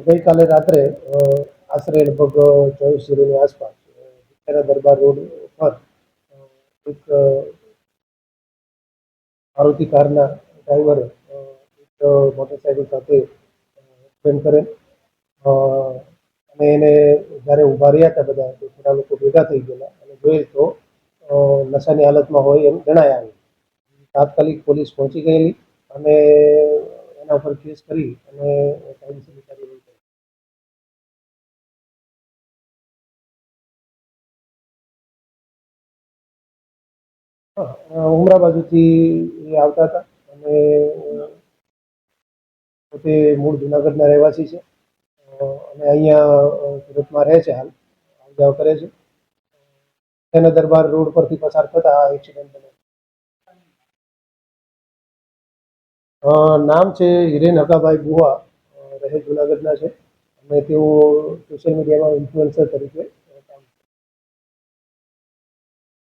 ગઈકાલે રાત્રે આશરે લગભગ 24:00ની આસપાસ દરબાર રોડ પર એક મારુતિ કારના ડ્રાઈવરે એક મોટરસાઇકલ સાથે એક્સિડન્ટ કરેલ અને એને જ્યારે ઊભા રહ્યા હતા બધા તો થોડા લોકો ભેગા થઈ ગયેલા અને જોઈએ તો નશાની હાલતમાં હોય એમ જણાય આવે. તાત્કાલિક પોલીસ પહોંચી ગયેલી અને એના ઉપર કેસ કરી અને કાયદેસરની કાર્યવાહી કરી. ઉમરા બાજુથી એ આવતા હતા અને પોતે મૂળ જુનાગઢના રહેવાસી છે અને અહીંયા સુરતમાં રહે છે. હાલ જાવ કરે છે. તેના દરબાર રોડ પરથી પસાર થતા આ એક્સિડન્ટ બન્યો. નામ છે હિરેન હકાભાઈ બુવા, રહે જુનાગઢના છે અને તેઓ સોશિયલ મીડિયામાં ઇન્ફ્લુએન્સર તરીકે